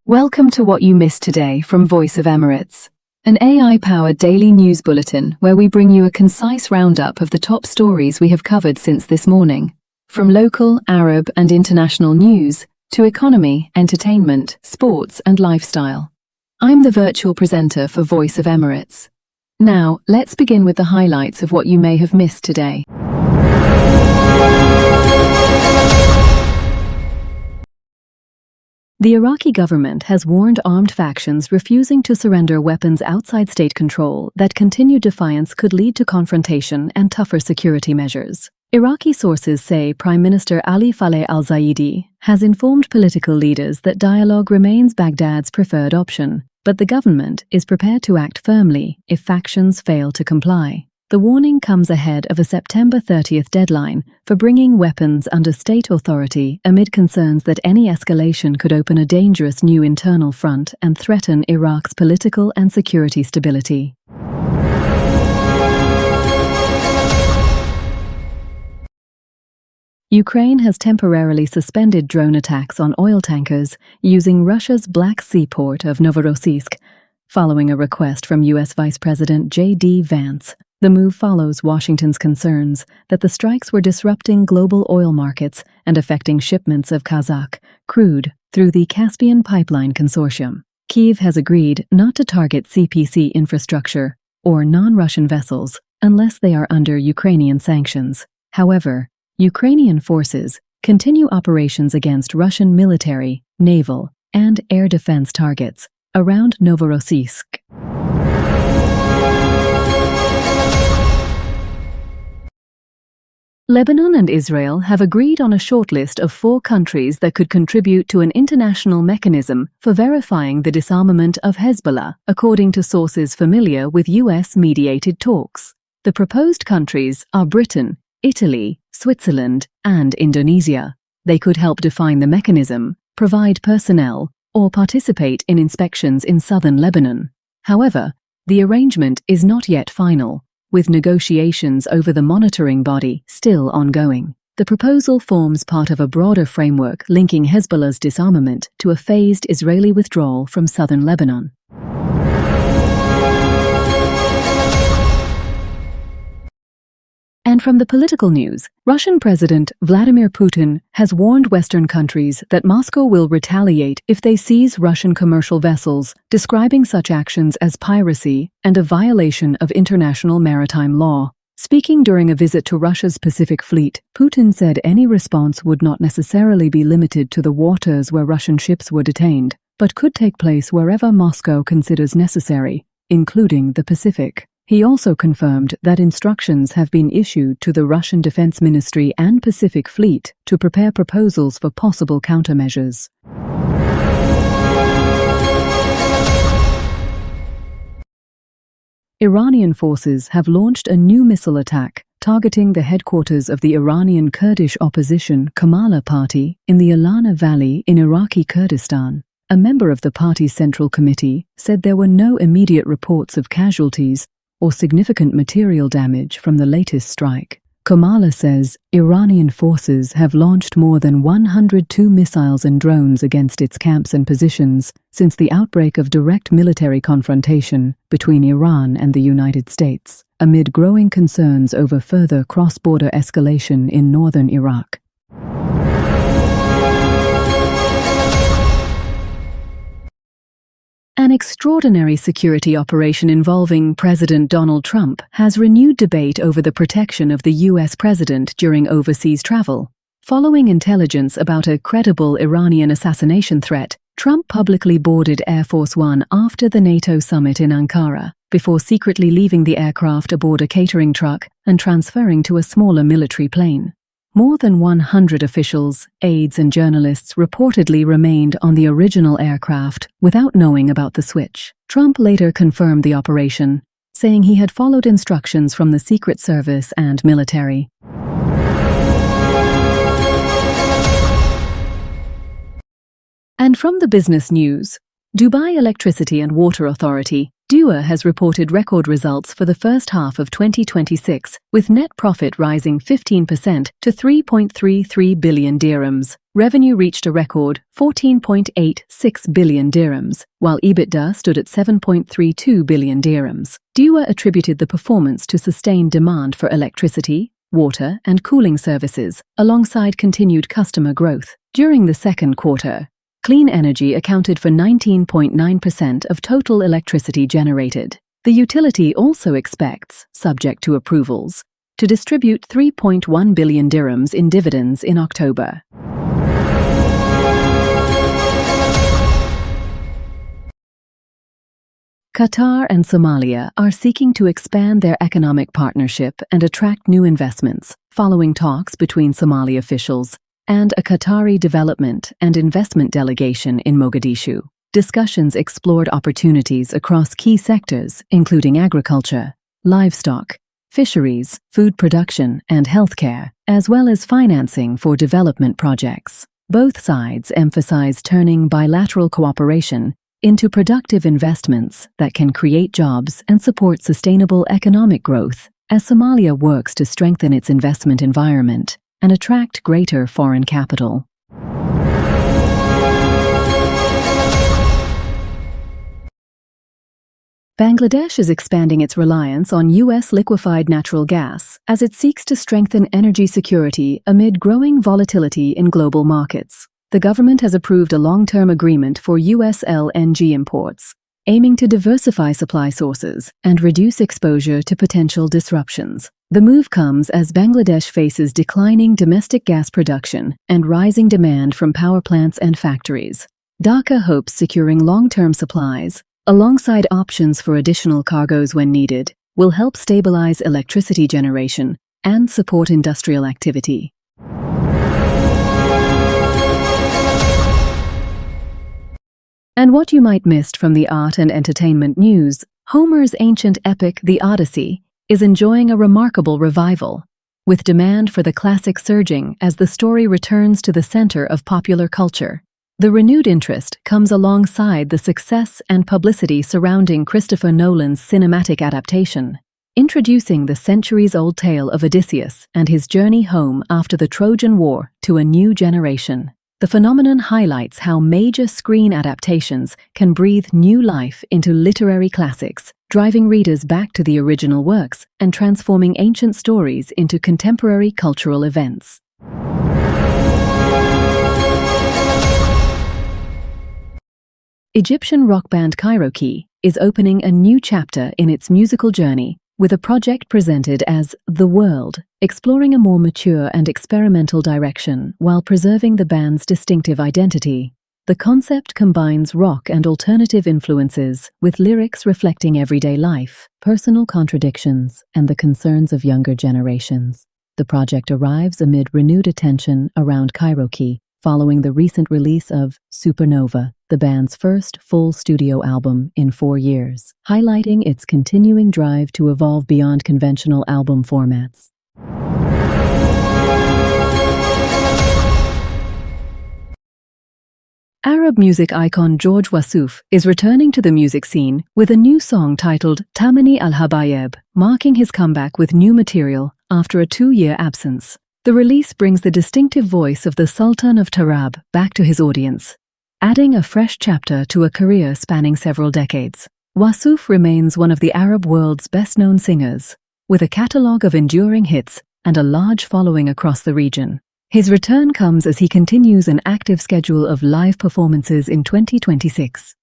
Welcome to What You Missed Today from Voice of Emirates, an AI-powered daily news bulletin where we bring you a concise roundup of the top stories we have covered since this morning. From local, Arab and international news to economy, entertainment, sports and lifestyle. I'm the virtual presenter for Voice of Emirates. Now, let's begin with the highlights of what you may have missed today. The Iraqi government has warned armed factions refusing to surrender weapons outside state control that continued defiance could lead to confrontation and tougher security measures. Iraqi sources say Prime Minister Ali Faleh al-Zaidi has informed political leaders that dialogue remains Baghdad's preferred option, but the government is prepared to act firmly if factions fail to comply. The warning comes ahead of a September 30th deadline for bringing weapons under state authority amid concerns that any escalation could open a dangerous new internal front and threaten Iraq's political and security stability. Ukraine has temporarily suspended drone attacks on oil tankers using Russia's Black Sea port of Novorossiysk, following a request from U.S. Vice President J.D. Vance. The move follows Washington's concerns that the strikes were disrupting global oil markets and affecting shipments of Kazakh crude through the Caspian Pipeline Consortium. Kyiv has agreed not to target CPC infrastructure or non-Russian vessels unless they are under Ukrainian sanctions. However, Ukrainian forces continue operations against Russian military, naval, and air defense targets around Novorossiysk. Lebanon and Israel have agreed on a shortlist of 4 countries that could contribute to an international mechanism for verifying the disarmament of Hezbollah, according to sources familiar with US-mediated talks. The proposed countries are Britain, Italy, Switzerland, and Indonesia. They could help define the mechanism, provide personnel, or participate in inspections in southern Lebanon. However, the arrangement is not yet final, with negotiations over the monitoring body still ongoing. The proposal forms part of a broader framework linking Hezbollah's disarmament to a phased Israeli withdrawal from southern Lebanon. And from the political news, Russian President Vladimir Putin has warned Western countries that Moscow will retaliate if they seize Russian commercial vessels, describing such actions as piracy and a violation of international maritime law. Speaking during a visit to Russia's Pacific Fleet, Putin said any response would not necessarily be limited to the waters where Russian ships were detained, but could take place wherever Moscow considers necessary, including the Pacific. He also confirmed that instructions have been issued to the Russian Defense Ministry and Pacific Fleet to prepare proposals for possible countermeasures. Iranian forces have launched a new missile attack targeting the headquarters of the Iranian Kurdish opposition Kamala Party in the Alana Valley in Iraqi Kurdistan. A member of the party's Central Committee said there were no immediate reports of casualties or significant material damage from the latest strike. Kamala says Iranian forces have launched more than 102 missiles and drones against its camps and positions since the outbreak of direct military confrontation between Iran and the United States, amid growing concerns over further cross-border escalation in northern Iraq. An extraordinary security operation involving President Donald Trump has renewed debate over the protection of the U.S. president during overseas travel. Following intelligence about a credible Iranian assassination threat, Trump publicly boarded Air Force One after the NATO summit in Ankara, before secretly leaving the aircraft aboard a catering truck and transferring to a smaller military plane. More than 100 officials, aides and journalists reportedly remained on the original aircraft without knowing about the switch. Trump later confirmed the operation, saying he had followed instructions from the Secret Service and military. And from the business news, Dubai Electricity and Water Authority DEWA has reported record results for the first half of 2026, with net profit rising 15% to 3.33 billion dirhams, revenue reached a record 14.86 billion dirhams, while EBITDA stood at 7.32 billion dirhams. DEWA attributed the performance to sustained demand for electricity, water, and cooling services, alongside continued customer growth. During the second quarter, clean energy accounted for 19.9% of total electricity generated. The utility also expects, subject to approvals, to distribute 3.1 billion dirhams in dividends in October. Qatar and Somalia are seeking to expand their economic partnership and attract new investments, following talks between Somali officials and a Qatari development and investment delegation in Mogadishu. Discussions explored opportunities across key sectors, including agriculture, livestock, fisheries, food production, and healthcare, as well as financing for development projects. Both sides emphasize turning bilateral cooperation into productive investments that can create jobs and support sustainable economic growth as Somalia works to strengthen its investment environment and attract greater foreign capital. Bangladesh is expanding its reliance on U.S. liquefied natural gas as it seeks to strengthen energy security amid growing volatility in global markets. The government has approved a long-term agreement for U.S. LNG imports, aiming to diversify supply sources and reduce exposure to potential disruptions. The move comes as Bangladesh faces declining domestic gas production and rising demand from power plants and factories. Dhaka hopes securing long-term supplies, alongside options for additional cargoes when needed, will help stabilize electricity generation and support industrial activity. And what you might missed from the art and entertainment news, Homer's ancient epic, The Odyssey, is enjoying a remarkable revival, with demand for the classic surging as the story returns to the center of popular culture. The renewed interest comes alongside the success and publicity surrounding Christopher Nolan's cinematic adaptation, introducing the centuries-old tale of Odysseus and his journey home after the Trojan War to a new generation. The phenomenon highlights how major screen adaptations can breathe new life into literary classics, driving readers back to the original works and transforming ancient stories into contemporary cultural events. Egyptian rock band Kairoki is opening a new chapter in its musical journey with a project presented as The World, exploring a more mature and experimental direction while preserving the band's distinctive identity. The concept combines rock and alternative influences with lyrics reflecting everyday life, personal contradictions, and the concerns of younger generations. The project arrives amid renewed attention around Kairoki, following the recent release of Supernova, the band's first full studio album in 4 years, highlighting its continuing drive to evolve beyond conventional album formats. Arab music icon George Wassouf is returning to the music scene with a new song titled Tamani al-Habayeb, marking his comeback with new material after a 2-year absence. The release brings the distinctive voice of the Sultan of Tarab back to his audience, adding a fresh chapter to a career spanning several decades. Wassouf remains one of the Arab world's best-known singers, with a catalogue of enduring hits and a large following across the region. His return comes as he continues an active schedule of live performances in 2026.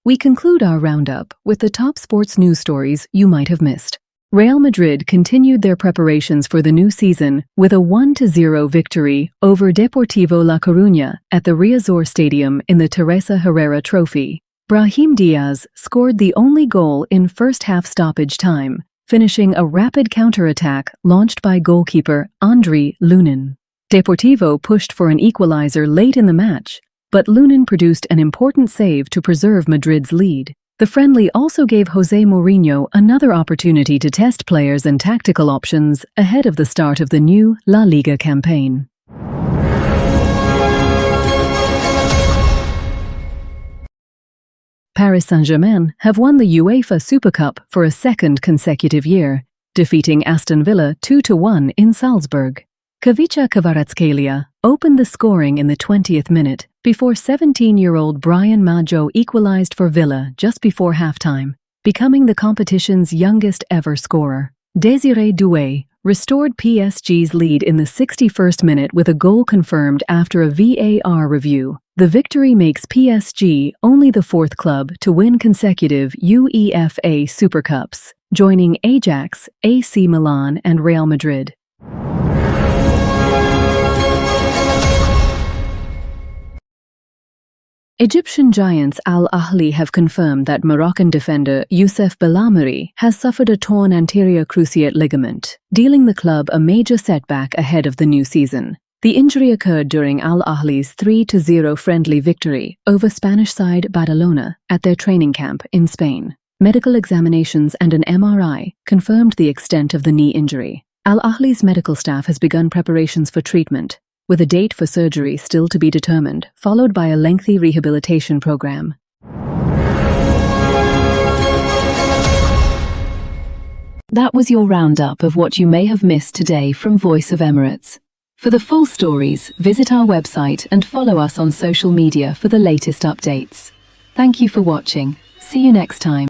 We conclude our roundup with the top sports news stories you might have missed. Real Madrid continued their preparations for the new season with a 1-0 victory over Deportivo La Coruña at the Riazor Stadium in the Teresa Herrera Trophy. Brahim Diaz scored the only goal in first-half stoppage time, finishing a rapid counter-attack launched by goalkeeper Andriy Lunin. Deportivo pushed for an equalizer late in the match, but Lunin produced an important save to preserve Madrid's lead. The friendly also gave José Mourinho another opportunity to test players and tactical options ahead of the start of the new La Liga campaign. Paris Saint-Germain have won the UEFA Super Cup for a second consecutive year, defeating Aston Villa 2-1 in Salzburg. Kavica Kvaratskhelia opened the scoring in the 20th minute before 17-year-old Brian Maggio equalized for Villa just before halftime, becoming the competition's youngest ever scorer. Désiré Doué restored PSG's lead in the 61st minute with a goal confirmed after a VAR review. The victory makes PSG only the fourth club to win consecutive UEFA Super Cups, joining Ajax, AC Milan and Real Madrid. Egyptian giants Al Ahly have confirmed that Moroccan defender Youssef Belhamri has suffered a torn anterior cruciate ligament, dealing the club a major setback ahead of the new season. The injury occurred during Al Ahly's 3-0 friendly victory over Spanish side Badalona at their training camp in Spain. Medical examinations and an MRI confirmed the extent of the knee injury. Al Ahly's medical staff has begun preparations for treatment, with a date for surgery still to be determined, followed by a lengthy rehabilitation program. That was your roundup of what you may have missed today from Voice of Emirates. For the full stories, visit our website and follow us on social media for the latest updates. Thank you for watching. See you next time.